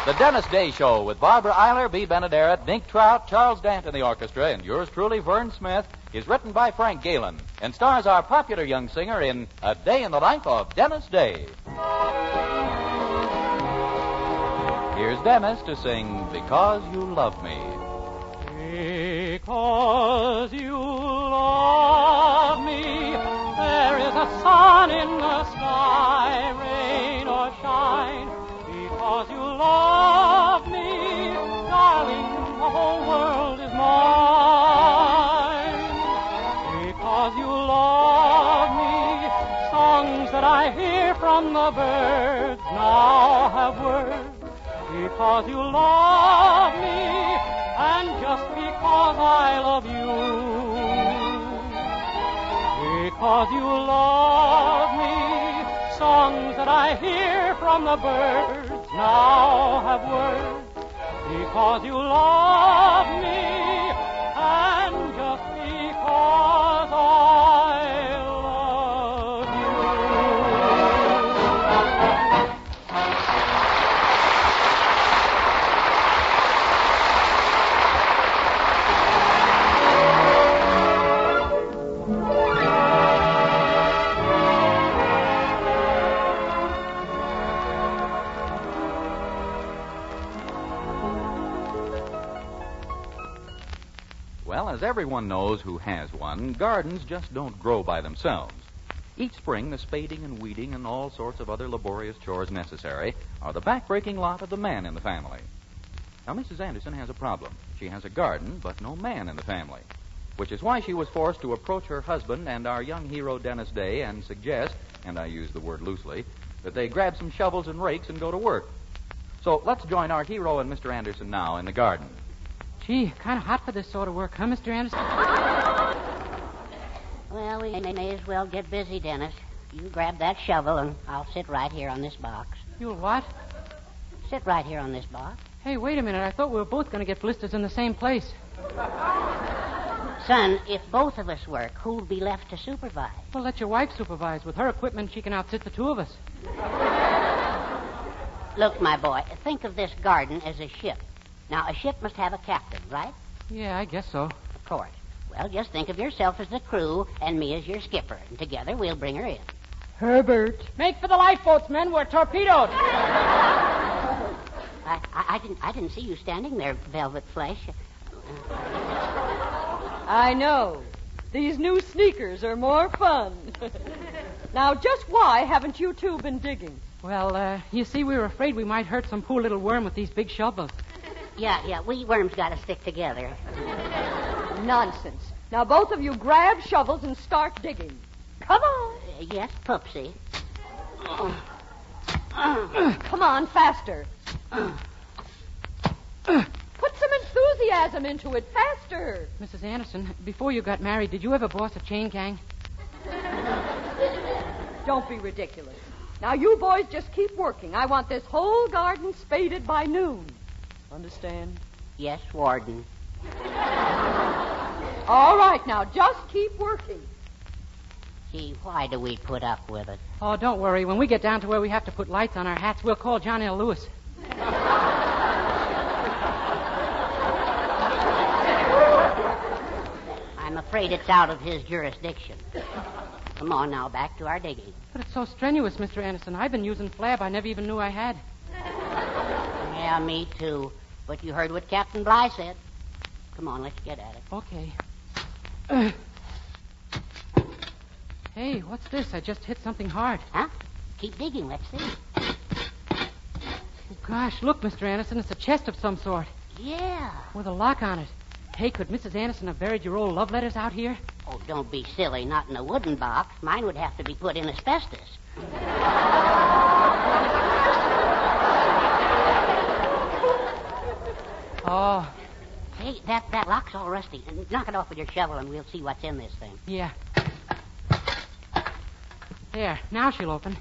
The Dennis Day Show with Barbara Eiler, B. Benaderet, Dink Trout, Charles Dant in the orchestra, and yours truly, Vern Smith, is written by Frank Galen and stars our popular young singer in A Day in the Life of Dennis Day. Here's Dennis to sing Because You Love Me. Because you love me, there is a sun in the sky, rain or shine. Because you love me, darling, the whole world is mine. Because you love me, songs that I hear from the birds now have words. Because you love me, and just because I love you. Because you love me, songs that I hear from the birds now have words. Because you love me, and just because I love you. Well, as everyone knows who has one, gardens just don't grow by themselves. Each spring, the spading and weeding and all sorts of other laborious chores necessary are the back-breaking lot of the man in the family. Now, Mrs. Anderson has a problem. She has a garden, but no man in the family, which is why she was forced to approach her husband and our young hero, Dennis Day, and suggest, and I use the word loosely, that they grab some shovels and rakes and go to work. So let's join our hero and Mr. Anderson now in the garden. Gee, kind of hot for this sort of work, huh, Mr. Anderson? Well, we may as well get busy, Dennis. You grab that shovel, and I'll sit right here on this box. You'll what? Sit right here on this box. Hey, wait a minute. I thought we were both going to get blisters in the same place. Son, if both of us work, who'll be left to supervise? Well, let your wife supervise. With her equipment, she can outsit the two of us. Look, my boy, think of this garden as a ship. Now, a ship must have a captain, right? Yeah, I guess so. Of course. Well, just think of yourself as the crew and me as your skipper, and together we'll bring her in. Herbert. Make for the lifeboats, men. We're torpedoed. I didn't see you standing there, Velvet Flesh. I know. These new sneakers are more fun. Now, just why haven't you two been digging? Well, you see, we were afraid we might hurt some poor little worm with these big shovels. Yeah, we worms got to stick together. Nonsense. Now, both of you grab shovels and start digging. Come on. Yes, Pupsy. Come on, faster. Put some enthusiasm into it. Faster. Mrs. Anderson, before you got married, did you ever boss a chain gang? Don't be ridiculous. Now, you boys just keep working. I want this whole garden spaded by noon. Understand? Yes, Warden. All right, now, just keep working. Gee, why do we put up with it? Oh, don't worry. When we get down to where we have to put lights on our hats, we'll call John L. Lewis. I'm afraid it's out of his jurisdiction. Come on now, back to our digging. But it's so strenuous, Mr. Anderson. I've been using flab I never even knew I had. Yeah, me too. But you heard what Captain Bligh said. Come on, let's get at it. Okay. Hey, what's this? I just hit something hard. Huh? Keep digging, let's see. Oh, gosh, look, Mr. Anderson, it's a chest of some sort. Yeah. With a lock on it. Hey, could Mrs. Anderson have buried your old love letters out here? Oh, don't be silly. Not in a wooden box. Mine would have to be put in asbestos. Oh. Hey, that lock's all rusty. Knock it off with your shovel and we'll see what's in this thing. Yeah. There, now she'll open.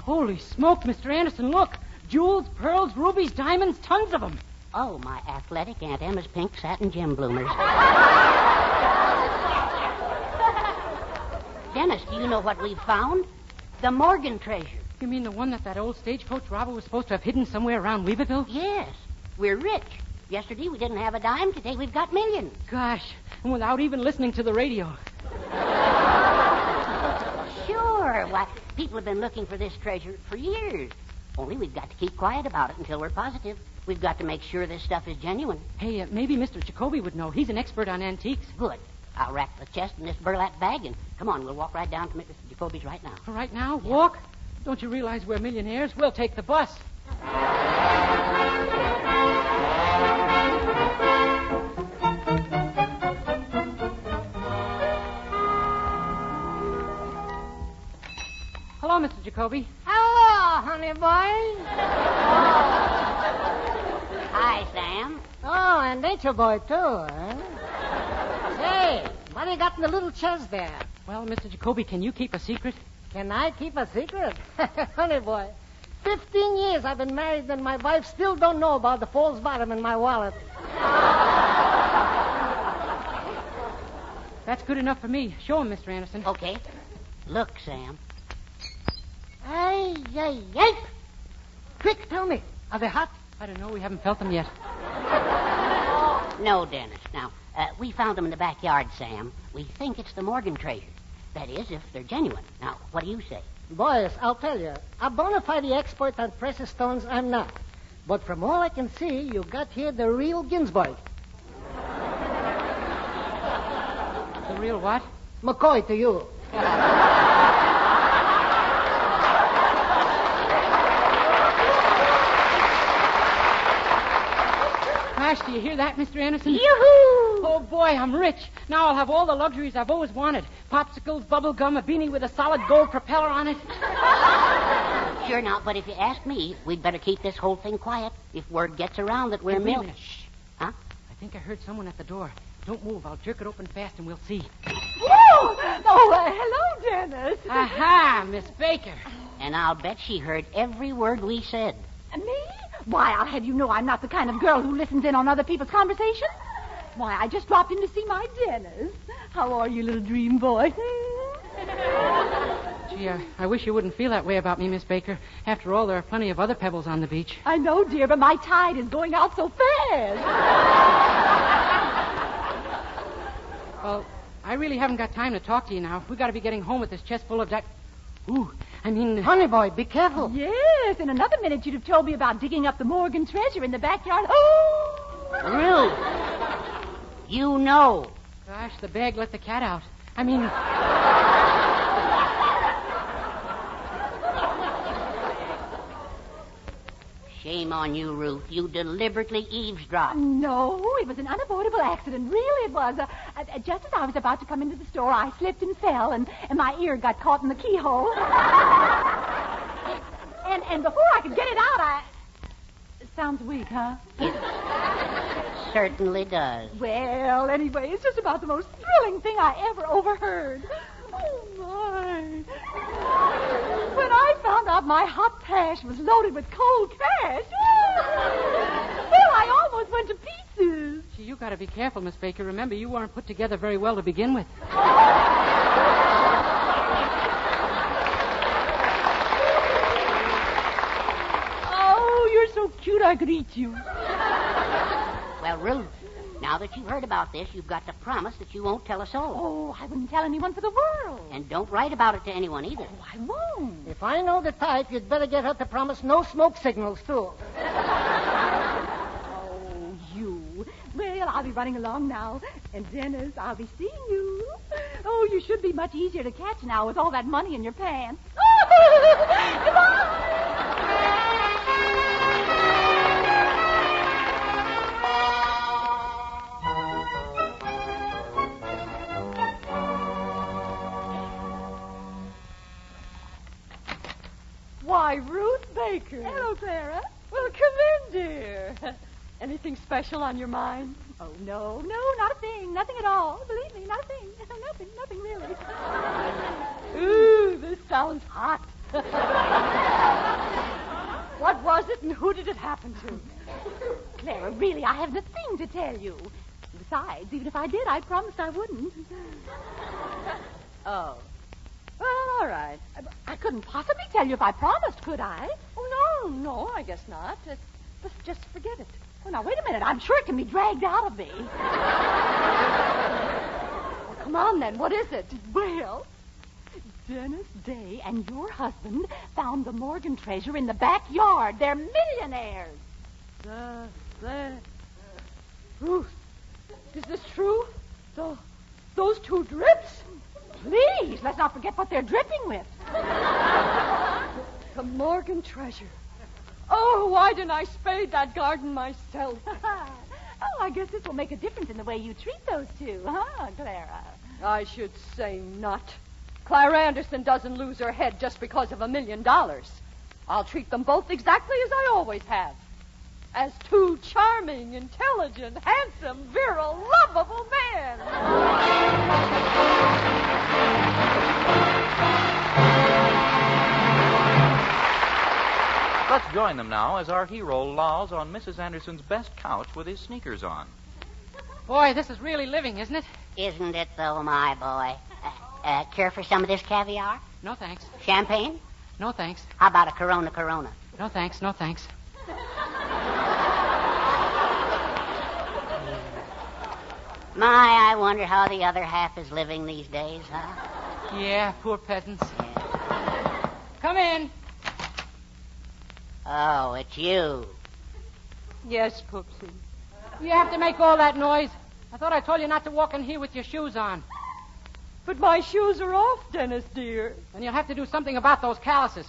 Holy smoke, Mr. Anderson, look. Jewels, pearls, rubies, diamonds, tons of them. Oh, my athletic Aunt Emma's pink satin gem bloomers. Dennis, do you know what we've found? The Morgan treasure. You mean the one that old stagecoach robber was supposed to have hidden somewhere around Weaverville? Yes. We're rich. Yesterday we didn't have a dime. Today we've got millions. Gosh, and without even listening to the radio. Sure. Why, people have been looking for this treasure for years. Only we've got to keep quiet about it until we're positive. We've got to make sure this stuff is genuine. Hey, maybe Mr. Jacoby would know. He's an expert on antiques. Good. I'll wrap the chest in this burlap bag and come on, we'll walk right down to Mr. Jacoby's right now. Right now? Walk? Don't you realize we're millionaires? We'll take the bus. Hello, Mr. Jacoby. Hello, honey boy. Hi, Sam. Oh, and nature boy, too, huh? Say, what do you got in the little chest there? Well, Mr. Jacoby, can you keep a secret? Can I keep a secret? Honey boy, 15 years I've been married and my wife still don't know about the false bottom in my wallet. That's good enough for me. Show him, Mr. Anderson. Okay. Look, Sam. Ay, ay, ay. Quick, tell me, are they hot? I don't know. We haven't felt them yet. No, Dennis. Now, we found them in the backyard, Sam. We think it's the Morgan treasure. That is, if they're genuine. Now, what do you say? Boys, I'll tell you, a bona fide expert on precious stones I'm not. But from all I can see, you got here the real Ginsburg. The real what? McCoy to you. Gosh, do you hear that, Mr. Anderson? Yoo-hoo! Oh, boy, I'm rich. Now I'll have all the luxuries I've always wanted. Popsicles, bubble gum, a beanie with a solid gold propeller on it. Sure not, but if you ask me, we'd better keep this whole thing quiet. If word gets around that we're Wait a milk. minute. Shh. Huh? I think I heard someone at the door. Don't move. I'll jerk it open fast and we'll see. Whoa! Oh, hello, Dennis. Aha, Miss Baker. And I'll bet she heard every word we said. Me? Why, I'll have you know I'm not the kind of girl who listens in on other people's conversation. Why, I just dropped in to see my Dennis. How are you, little dream boy? Gee, I wish you wouldn't feel that way about me, Miss Baker. After all, there are plenty of other pebbles on the beach. I know, dear, but my tide is going out so fast. Well, I really haven't got time to talk to you now. We've got to be getting home with this chest full of Honey boy, be careful. Yes, in another minute you'd have told me about digging up the Morgan treasure in the backyard. Oh! Ruth! You know. Gosh, the bag let the cat out. Shame on you, Ruth. You deliberately eavesdropped. No, it was an unavoidable accident. Really, it was. Just as I was about to come into the store, I slipped and fell, and my ear got caught in the keyhole. and before I could get it out, It sounds weak, huh? It certainly does. Well, anyway, it's just about the most thrilling thing I ever overheard. Oh, my. When I found out my hot pash was loaded with cold cash, well, I almost went to pieces. Gee, you got to be careful, Miss Baker. Remember, you weren't put together very well to begin with. Oh, you're so cute I could eat you. Well, Ruth, now that you've heard about this, you've got to promise that you won't tell a soul. Oh, I wouldn't tell anyone for the world. And don't write about it to anyone either. Oh, I won't. If I know the type, you'd better get her to promise no smoke signals, too. Oh, you. Well, I'll be running along now. And, Dennis, I'll be seeing you. Oh, you should be much easier to catch now with all that money in your pants. Goodbye. Why, Ruth Baker. Hello, Clara. Well, come in, dear. Anything special on your mind? Oh, no, not a thing. Nothing at all. Believe me, not a thing. Nothing really. Ooh, this sounds hot. What was it and who did it happen to? Clara, really, I haven't a thing to tell you. Besides, even if I did, I promised I wouldn't. Oh. Well, all right. I couldn't possibly tell you if I promised, could I? Oh, no, I guess not. Just forget it. Well, now, wait a minute. I'm sure it can be dragged out of me. Well, come on, then. What is it? Well, Dennis Day and your husband found the Morgan treasure in the backyard. They're millionaires. Ruth, is this true? Those two drips? Please, let's not forget what they're dripping with. The Morgan treasure. Oh, why didn't I spade that garden myself? Oh, I guess this will make a difference in the way you treat those two, huh, Clara? I should say not. Clara Anderson doesn't lose her head just because of $1 million. I'll treat them both exactly as I always have. As two charming, intelligent, handsome, virile, lovable men. Let's join them now as our hero lolls on Mrs. Anderson's best couch with his sneakers on. Boy, this is really living, isn't it? Isn't it, though, my boy? Care for some of this caviar? No, thanks. Champagne? No, thanks. How about a Corona? No, thanks. No, thanks. My, I wonder how the other half is living these days, huh? Yeah, poor peasants. Yeah. Come in. Oh, it's you. Yes, Poopsie. You have to make all that noise. I thought I told you not to walk in here with your shoes on. But my shoes are off, Dennis, dear. And you'll have to do something about those calluses.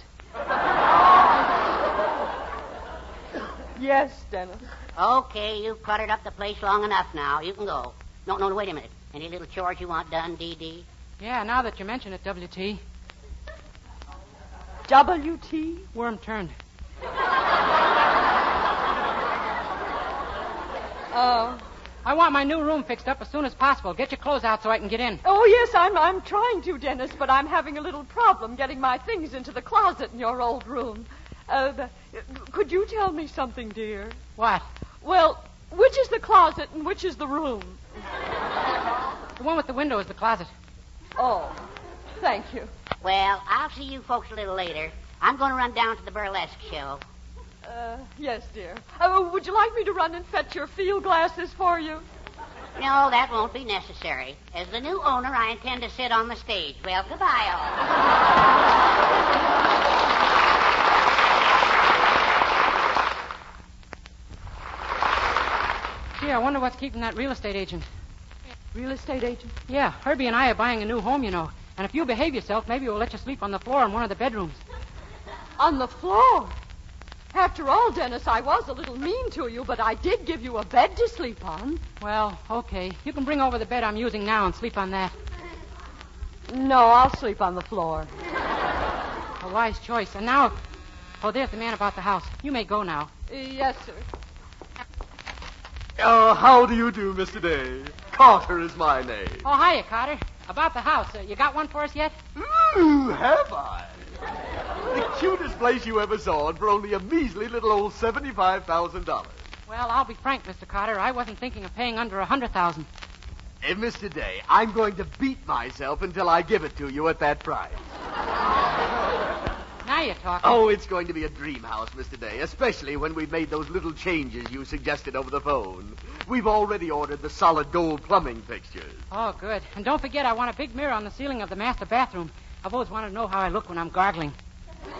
Yes, Dennis. Okay, you've cluttered up the place long enough now. You can go. No, wait a minute. Any little chores you want done, D.D.? Yeah, now that you mention it, W.T. W.T.? Worm turned. I want my new room fixed up as soon as possible. Get your clothes out so I can get in. Oh, yes, I'm trying to, Dennis, but I'm having a little problem getting my things into the closet in your old room. Could you tell me something, dear? What? Well, which is the closet and which is the room? The one with the window is the closet. Oh, thank you. Well, I'll see you folks a little later. I'm going to run down to the burlesque show. Yes, dear. Would you like me to run and fetch your field glasses for you? No, that won't be necessary. As the new owner, I intend to sit on the stage. Well, goodbye, all. Gee, I wonder what's keeping that real estate agent. Real estate agent? Yeah, Herbie and I are buying a new home, you know. And if you behave yourself, maybe we'll let you sleep on the floor in one of the bedrooms. On the floor? After all, Dennis, I was a little mean to you, but I did give you a bed to sleep on. Well, okay. You can bring over the bed I'm using now and sleep on that. No, I'll sleep on the floor. A wise choice. And now... Oh, there's the man about the house. You may go now. Yes, sir. Oh, how do you do, Mr. Day? Carter is my name. Oh, hiya, Carter. About the house. You got one for us yet? Ooh, have I? The cutest place you ever saw, and for only a measly little old $75,000. Well, I'll be frank, Mr. Carter. I wasn't thinking of paying under $100,000. Hey, Mr. Day, I'm going to beat myself until I give it to you at that price. Now you're talking. Oh, it's going to be a dream house, Mr. Day, especially when we've made those little changes you suggested over the phone. We've already ordered the solid gold plumbing fixtures. Oh, good. And don't forget, I want a big mirror on the ceiling of the master bathroom. I've always wanted to know how I look when I'm gargling.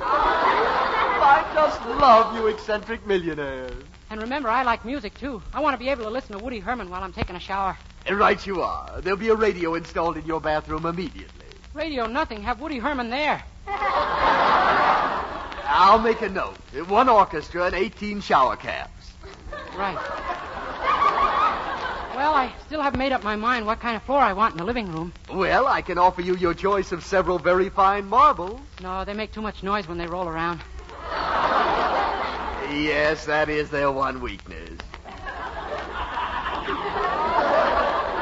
I just love you eccentric millionaires. And remember, I like music, too. I want to be able to listen to Woody Herman while I'm taking a shower. Right you are. There'll be a radio installed in your bathroom immediately. Radio nothing. Have Woody Herman there. I'll make a note. 1 orchestra and 18 shower caps. Right. Well, I still haven't made up my mind what kind of floor I want in the living room. Well, I can offer you your choice of several very fine marbles. No, they make too much noise when they roll around. Yes, that is their one weakness.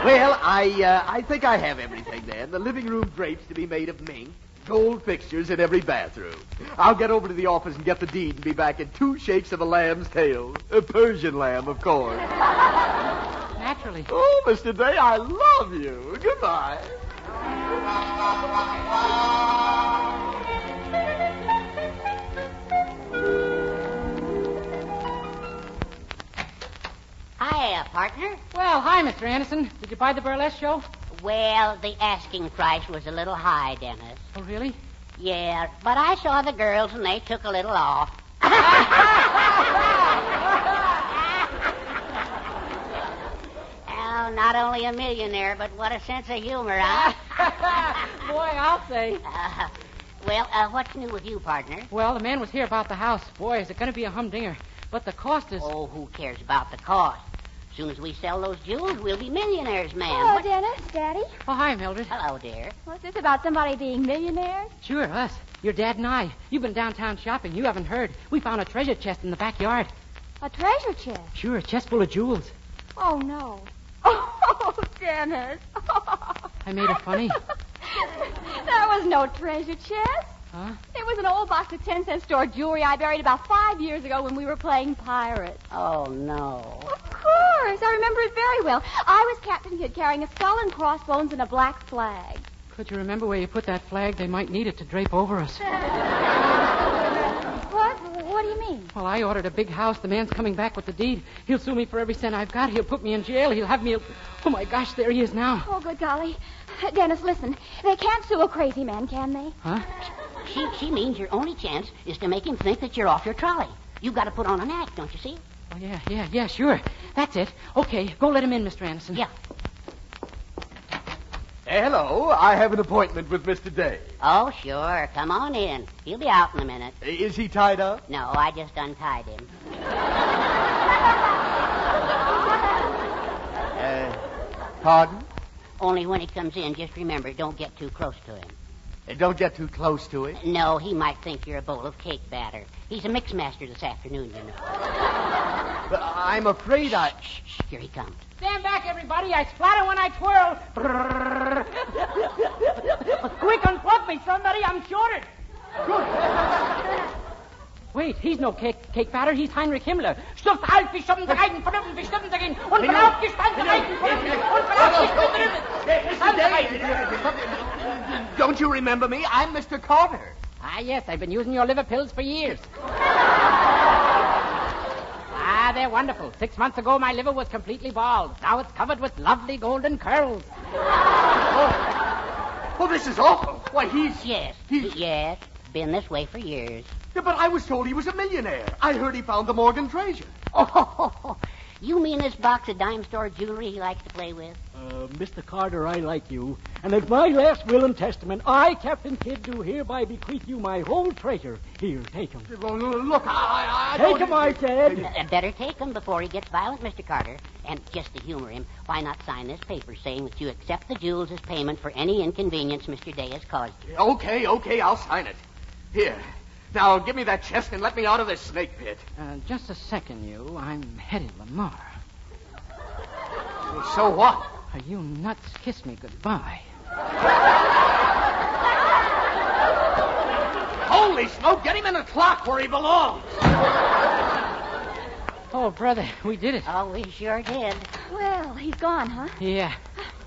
Well, I think I have everything then. The living room drapes to be made of mink, gold fixtures in every bathroom. I'll get over to the office and get the deed and be back in 2 shakes of a lamb's tail. A Persian lamb, of course. Naturally. Oh, Mr. Day, I love you. Goodbye. partner. Well, hi, Mr. Anderson. Did you buy the burlesque show? Well, the asking price was a little high, Dennis. Oh, really? Yeah, but I saw the girls and they took a little off. Oh, not only a millionaire, but what a sense of humor, huh? Boy, I'll say. What's new with you, partner? Well, the man was here about the house. Boy, is it going to be a humdinger. But the cost is... Oh, who cares about the cost? As soon as we sell those jewels, we'll be millionaires, man. Hello, Dennis, Daddy. Oh, hi, Mildred. Hello, dear. What's this about somebody being millionaires? Sure, us. Your dad and I. You've been downtown shopping. You haven't heard. We found a treasure chest in the backyard. A treasure chest? Sure, a chest full of jewels. Oh, no. Oh, Dennis. I made it funny. That was no treasure chest. Huh? It was an old box of 10-cent store jewelry I buried about 5 years ago when we were playing pirates. Oh, no. Of course. I remember it very well. I was Captain Kidd carrying a skull and crossbones and a black flag. Could you remember where you put that flag? They might need it to drape over us. What do you mean? Well, I ordered a big house. The man's coming back with the deed. He'll sue me for every cent I've got. He'll put me in jail. He'll have me... Oh, my gosh, there he is now. Oh, good golly. Dennis, listen. They can't sue a crazy man, can they? Huh? She means your only chance is to make him think that you're off your trolley. You've got to put on an act, don't you see? Oh, yeah, sure. That's it. Okay, go let him in, Mr. Anderson. Yeah. Hello, I have an appointment with Mr. Day. Oh, sure. Come on in. He'll be out in a minute. Is he tied up? No, I just untied him. Pardon? Only when he comes in, just remember, don't get too close to him. Don't get too close to him. No, he might think you're a bowl of cake batter. He's a mix master this afternoon, you know. But I'm afraid I... Shh, here he comes. Stand back, everybody. I splatter when I twirl. Quick, unplug me, somebody. I'm shorted. Wait, he's no cake batter. He's Heinrich Himmler. Stuft halt, wie stumm dagegen, vernünftig, wie stumm dagegen. Und verlauft, gespannt dagegen, vernünftig. Und verlauft, gespannt dagegen. Don't you remember me? I'm Mr. Carter. Ah, yes, I've been using your liver pills for years. They're wonderful. 6 months ago, my liver was completely bald. Now it's covered with lovely golden curls. Oh, this is awful. Why, Yes, been this way for years. Yeah, but I was told he was a millionaire. I heard he found the Morgan treasure. Oh, you mean this box of dime store jewelry he likes to play with? Mr. Carter, I like you. And as my last will and testament, I, Captain Kidd, do hereby bequeath you my whole treasure. Here, take him. Look, I Take him, I said. Better take him before he gets violent, Mr. Carter. And just to humor him, why not sign this paper saying that you accept the jewels as payment for any inconvenience Mr. Day has caused you? Okay, I'll sign it. Here. Now, give me that chest and let me out of this snake pit. Just a second, you. I'm headed Lamar. So what? You nuts kiss me goodbye. Holy smoke, get him in the clock where he belongs. Oh, brother, we did it. Oh, we sure did. Well, he's gone, huh? Yeah.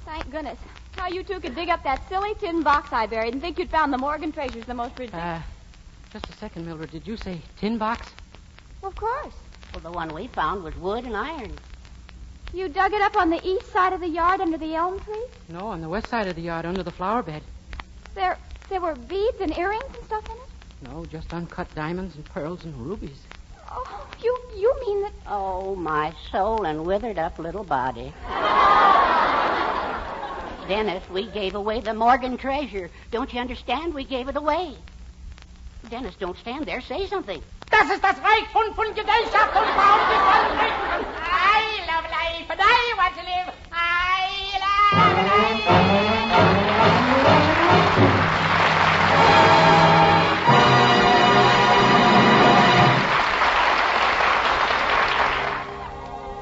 Thank goodness. Now you two could dig up that silly tin box I buried and think you'd found the Morgan treasures the most ridiculous. Just a second, Mildred. Did you say tin box? Of course. Well, the one we found was wood and iron. You dug it up on the east side of the yard under the elm tree? No, on the west side of the yard under the flower bed. There were beads and earrings and stuff in it? No, just uncut diamonds and pearls and rubies. Oh, you mean that... Oh, my soul and withered up little body. Dennis, we gave away the Morgan treasure. Don't you understand? We gave it away. Dennis, don't stand there. Say something. Das ist das Reich von Gesellschaft und Baum. I love life and I want to live. I love life.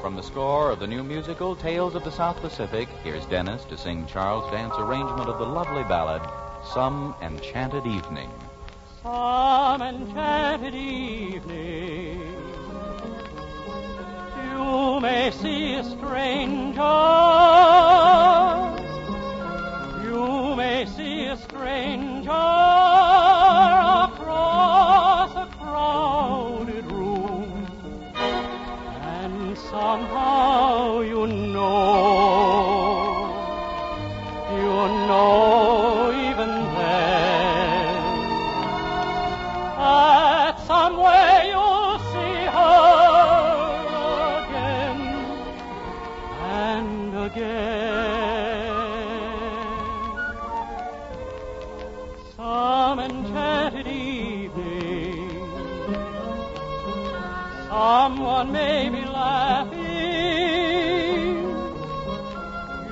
From the score of the new musical Tales of the South Pacific, here's Dennis to sing Charles Dant's arrangement of the lovely ballad, Some Enchanted Evening. Some enchanted evening, you may see a stranger. You may see a stranger across a crowded room, and somehow you some enchanted evening, someone may be laughing.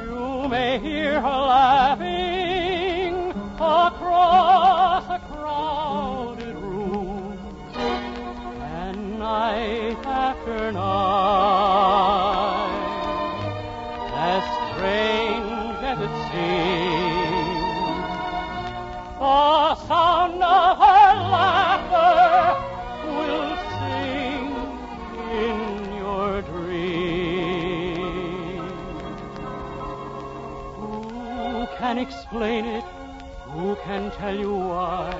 You may hear her laughing across a crowded room, and night after night, as strange as it seems, the sound of her laughter will sing in your dreams. Who can explain it? Who can tell you why?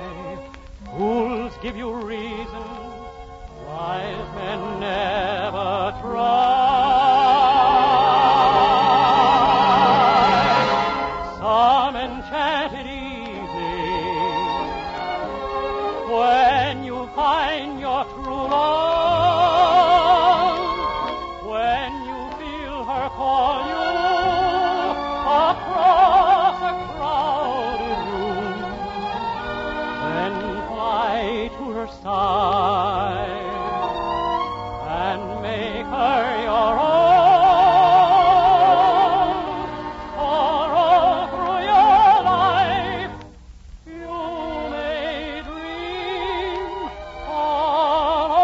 Fools give you reason, wise men never try. Some enchanted evening, when you find your true love, when you feel her call you across a crowded room, then fly to her side and make her your own. For all through your life you may dream alone.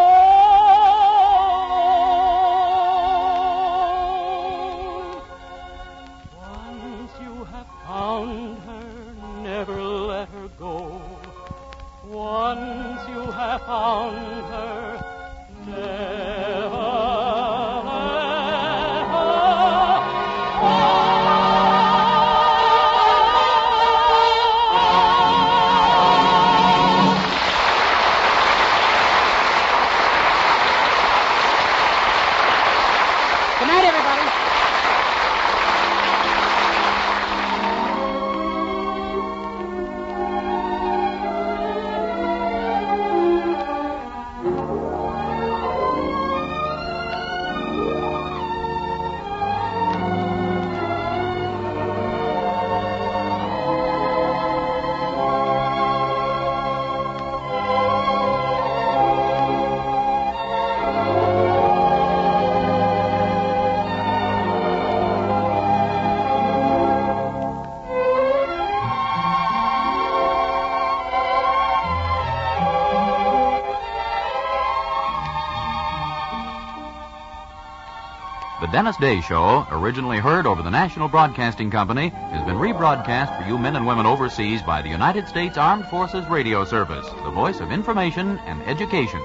Once you have found her, never let her go. Once you have found her, never let her go. Good night, everybody. The Dennis Day Show, originally heard over the National Broadcasting Company, has been rebroadcast for you men and women overseas by the United States Armed Forces Radio Service, the voice of information and education.